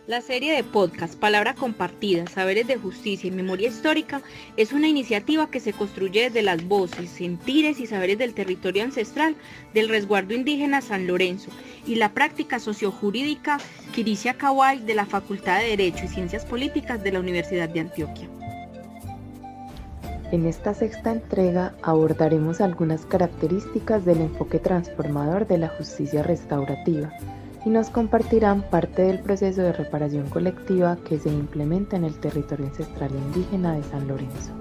La serie de podcast Palabra Compartida, Saberes de Justicia y Memoria Histórica es una iniciativa que se construye desde las voces, sentires y saberes del territorio ancestral del resguardo indígena San Lorenzo y la práctica sociojurídica Quiricia Kawai de la Facultad de Derecho y Ciencias Políticas de la Universidad de Antioquia. En esta sexta entrega abordaremos algunas características del enfoque transformador de la justicia restaurativa y nos compartirán parte del proceso de reparación colectiva que se implementa en el territorio ancestral indígena de San Lorenzo.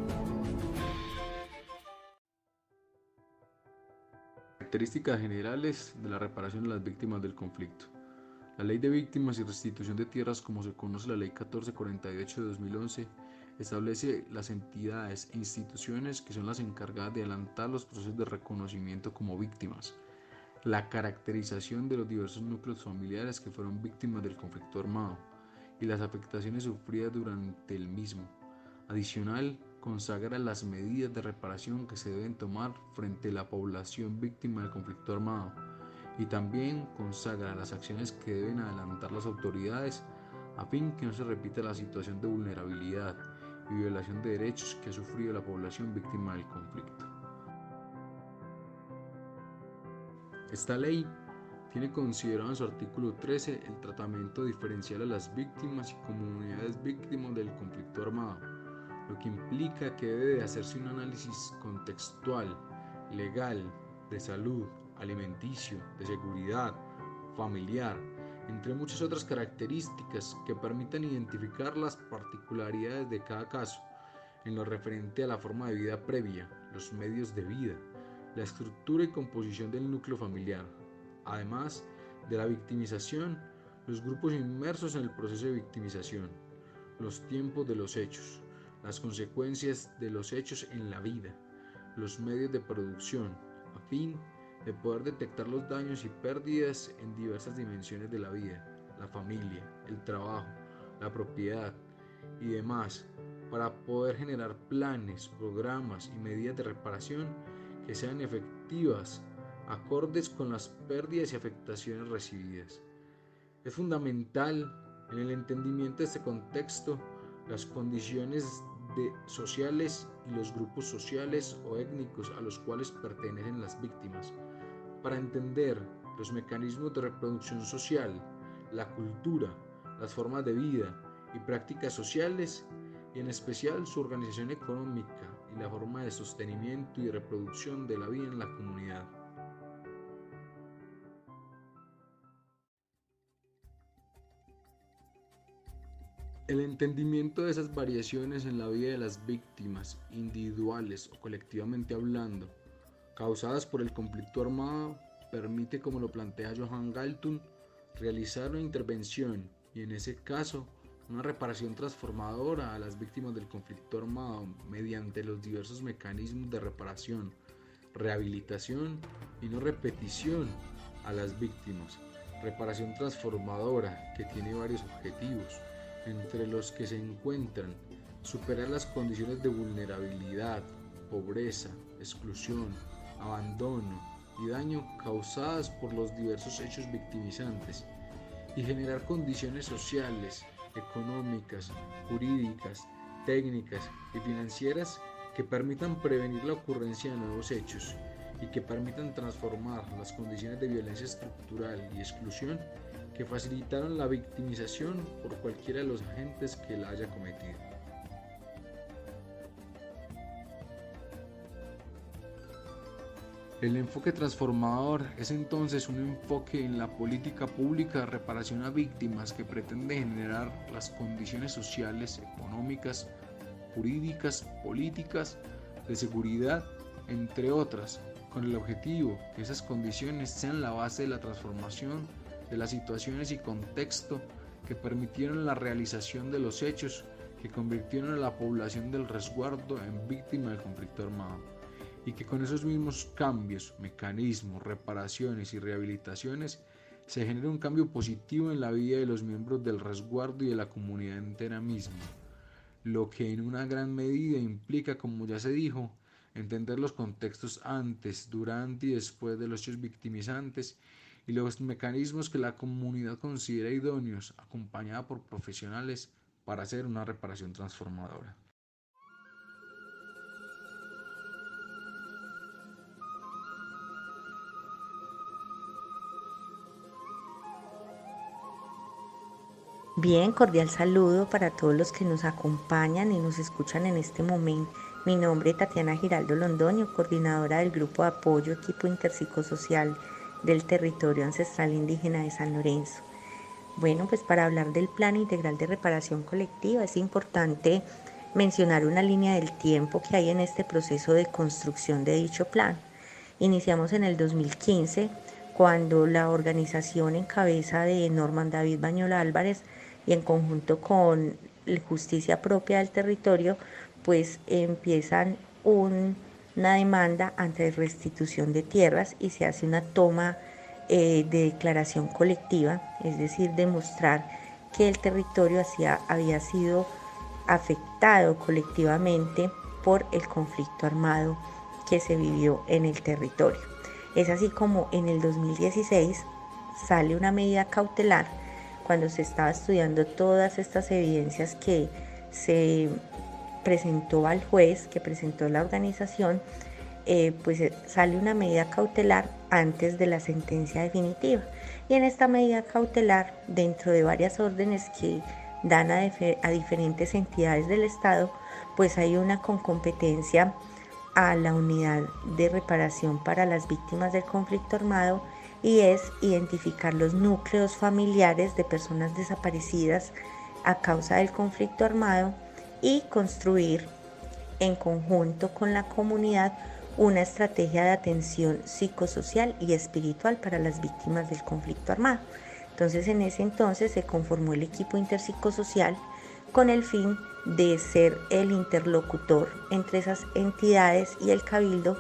Características generales de la reparación de las víctimas del conflicto. La Ley de Víctimas y Restitución de Tierras, como se conoce la Ley 1448 de 2011, establece las entidades e instituciones que son las encargadas de adelantar los procesos de reconocimiento como víctimas, la caracterización de los diversos núcleos familiares que fueron víctimas del conflicto armado y las afectaciones sufridas durante el mismo. Adicional, consagra las medidas de reparación que se deben tomar frente a la población víctima del conflicto armado y también consagra las acciones que deben adelantar las autoridades a fin que no se repita la situación de vulnerabilidad y violación de derechos que ha sufrido la población víctima del conflicto. Esta ley tiene considerado en su artículo 13 el tratamiento diferencial a las víctimas y comunidades víctimas del conflicto armado, lo que implica que debe de hacerse un análisis contextual, legal, de salud, alimenticio, de seguridad, familiar, entre muchas otras características que permitan identificar las particularidades de cada caso, en lo referente a la forma de vida previa, los medios de vida, la estructura y composición del núcleo familiar, además de la victimización, los grupos inmersos en el proceso de victimización, los tiempos de los hechos, las consecuencias de los hechos en la vida, los medios de producción, a fin de poder detectar los daños y pérdidas en diversas dimensiones de la vida, la familia, el trabajo, la propiedad y demás, para poder generar planes, programas y medidas de reparación que sean efectivas, acordes con las pérdidas y afectaciones recibidas. Es fundamental en el entendimiento de este contexto las condiciones sociales y los grupos sociales o étnicos a los cuales pertenecen las víctimas, para entender los mecanismos de reproducción social, la cultura, las formas de vida y prácticas sociales y en especial su organización económica y la forma de sostenimiento y reproducción de la vida en la comunidad. El entendimiento de esas variaciones en la vida de las víctimas, individuales o colectivamente hablando, causadas por el conflicto armado, permite, como lo plantea Johan Galtung, realizar una intervención y en ese caso una reparación transformadora a las víctimas del conflicto armado mediante los diversos mecanismos de reparación, rehabilitación y no repetición a las víctimas. Reparación transformadora que tiene varios objetivos, entre los que se encuentran superar las condiciones de vulnerabilidad, pobreza, exclusión, abandono y daño causadas por los diversos hechos victimizantes y generar condiciones sociales, económicas, jurídicas, técnicas y financieras que permitan prevenir la ocurrencia de nuevos hechos y que permitan transformar las condiciones de violencia estructural y exclusión que facilitaron la victimización por cualquiera de los agentes que la haya cometido. El enfoque transformador es entonces un enfoque en la política pública de reparación a víctimas que pretende generar las condiciones sociales, económicas, jurídicas, políticas, de seguridad, entre otras, con el objetivo que esas condiciones sean la base de la transformación de las situaciones y contexto que permitieron la realización de los hechos que convirtieron a la población del resguardo en víctima del conflicto armado y que con esos mismos cambios, mecanismos, reparaciones y rehabilitaciones se genera un cambio positivo en la vida de los miembros del resguardo y de la comunidad entera misma, lo que en una gran medida implica, como ya se dijo, entender los contextos antes, durante y después de los hechos victimizantes y los mecanismos que la comunidad considera idóneos, acompañada por profesionales para hacer una reparación transformadora. Bien, cordial saludo para todos los que nos acompañan y nos escuchan en este momento. Mi nombre es Tatiana Giraldo Londoño, coordinadora del Grupo de Apoyo Equipo Interpsicosocial del Territorio Ancestral Indígena de San Lorenzo. Bueno, pues para hablar del Plan Integral de Reparación Colectiva es importante mencionar una línea del tiempo que hay en este proceso de construcción de dicho plan. Iniciamos en el 2015, cuando la organización en cabeza de Norman David Bañola Álvarez y en conjunto con Justicia Propia del Territorio, pues empiezan una demanda ante restitución de tierras y se hace una toma de declaración colectiva, es decir, demostrar que el territorio había sido afectado colectivamente por el conflicto armado que se vivió en el territorio. Es así como en el 2016 sale una medida cautelar cuando se estaba estudiando todas estas evidencias que se presentó al juez, que presentó la organización, pues sale una medida cautelar antes de la sentencia definitiva. Y en esta medida cautelar, dentro de varias órdenes que dan a diferentes entidades del Estado, pues hay una con competencia a la unidad de reparación para las víctimas del conflicto armado, y es identificar los núcleos familiares de personas desaparecidas a causa del conflicto armado y construir en conjunto con la comunidad una estrategia de atención psicosocial y espiritual para las víctimas del conflicto armado. Entonces, en ese entonces se conformó el equipo interpsicosocial con el fin de ser el interlocutor entre esas entidades y el cabildo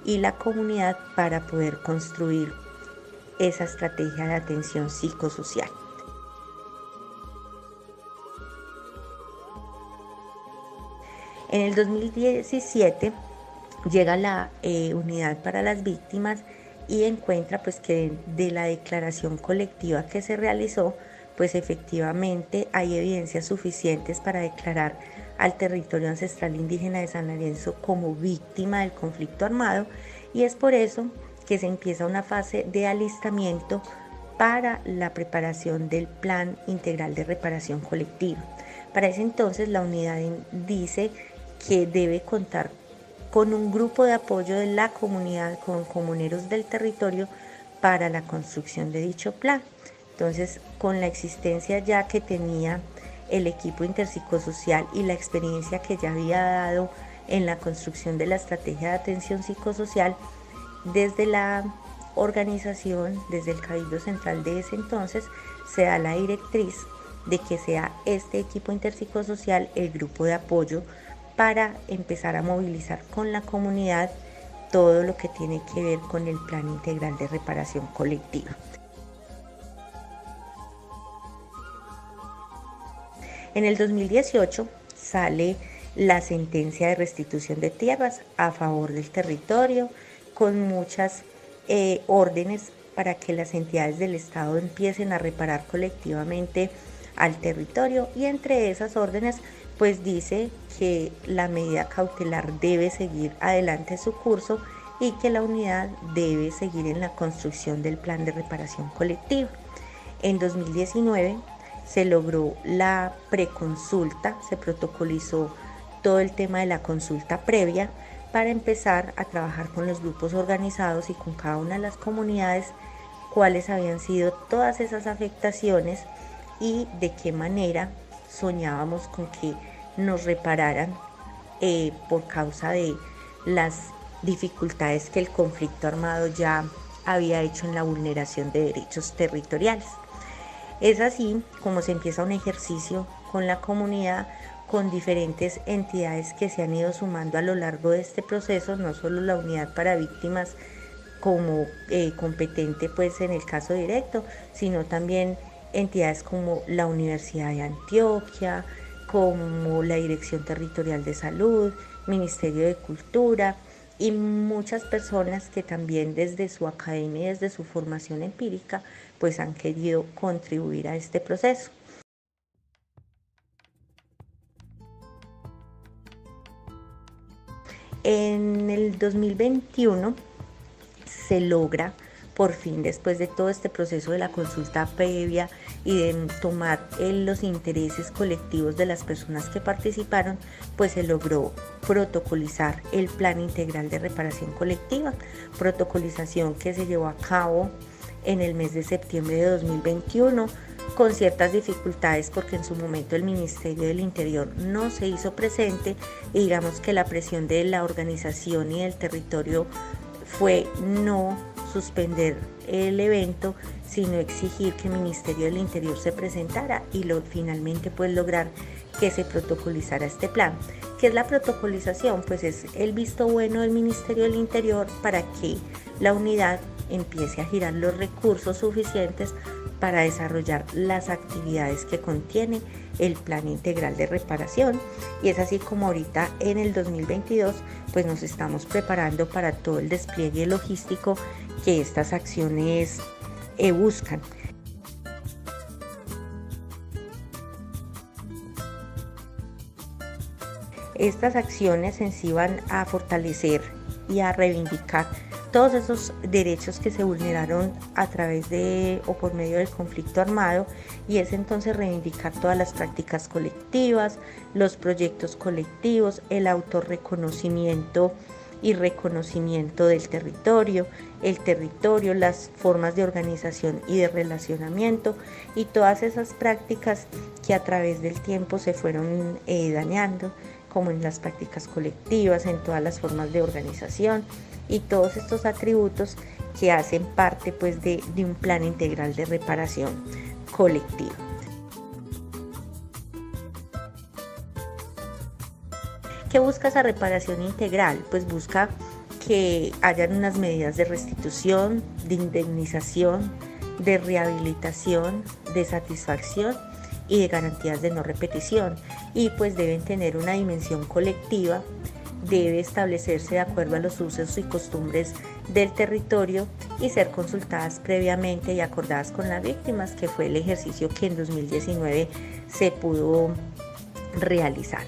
y la comunidad para poder construir esa estrategia de atención psicosocial. En el 2017 llega la unidad para las víctimas y encuentra pues que de la declaración colectiva que se realizó, pues efectivamente hay evidencias suficientes para declarar al territorio ancestral indígena de San Lorenzo como víctima del conflicto armado, y es por eso que se empieza una fase de alistamiento para la preparación del Plan Integral de Reparación Colectiva. Para ese entonces la unidad dice que debe contar con un grupo de apoyo de la comunidad, con comuneros del territorio para la construcción de dicho plan. Entonces, con la existencia ya que tenía el equipo interpsicosocial y la experiencia que ya había dado en la construcción de la estrategia de atención psicosocial, desde la organización, desde el Cabildo Central de ese entonces, se da la directriz de que sea este equipo interpsicosocial el grupo de apoyo para empezar a movilizar con la comunidad todo lo que tiene que ver con el Plan Integral de Reparación Colectiva. En el 2018 sale la sentencia de restitución de tierras a favor del territorio, con muchas órdenes para que las entidades del Estado empiecen a reparar colectivamente al territorio, y entre esas órdenes pues dice que la medida cautelar debe seguir adelante su curso y que la unidad debe seguir en la construcción del plan de reparación colectiva. En 2019 se logró la preconsulta, se protocolizó todo el tema de la consulta previa para empezar a trabajar con los grupos organizados y con cada una de las comunidades cuáles habían sido todas esas afectaciones y de qué manera soñábamos con que nos repararan por causa de las dificultades que el conflicto armado ya había hecho en la vulneración de derechos territoriales. Es así como se empieza un ejercicio con la comunidad, con diferentes entidades que se han ido sumando a lo largo de este proceso, no solo la unidad para víctimas como competente pues en el caso directo, sino también entidades como la Universidad de Antioquia, como la Dirección Territorial de Salud, Ministerio de Cultura y muchas personas que también desde su academia y desde su formación empírica pues han querido contribuir a este proceso. En el 2021 se logra por fin, después de todo este proceso de la consulta previa y de tomar los intereses colectivos de las personas que participaron, pues se logró protocolizar el Plan Integral de Reparación Colectiva, protocolización que se llevó a cabo en el mes de septiembre de 2021, con ciertas dificultades porque en su momento el Ministerio del Interior no se hizo presente y digamos que la presión de la organización y del territorio fue no suspender el evento, sino exigir que el Ministerio del Interior se presentara y finalmente pues lograr que se protocolizara este plan. ¿Qué es la protocolización? Pues es el visto bueno del Ministerio del Interior para que la unidad empiece a girar los recursos suficientes para desarrollar las actividades que contiene el Plan Integral de Reparación, y es así como ahorita en el 2022 pues nos estamos preparando para todo el despliegue logístico que estas acciones buscan. Estas acciones en sí van a fortalecer y a reivindicar todos esos derechos que se vulneraron a través de o por medio del conflicto armado, y es entonces reivindicar todas las prácticas colectivas, los proyectos colectivos, el autorreconocimiento y reconocimiento del territorio, las formas de organización y de relacionamiento y todas esas prácticas que a través del tiempo se fueron dañando, como en las prácticas colectivas, en todas las formas de organización y todos estos atributos que hacen parte pues de un plan integral de reparación colectiva. ¿Qué busca esa reparación integral? Pues busca que hayan unas medidas de restitución, de indemnización, de rehabilitación, de satisfacción y de garantías de no repetición, y pues deben tener una dimensión colectiva, debe establecerse de acuerdo a los usos y costumbres del territorio y ser consultadas previamente y acordadas con las víctimas, que fue el ejercicio que en 2019 se pudo realizar.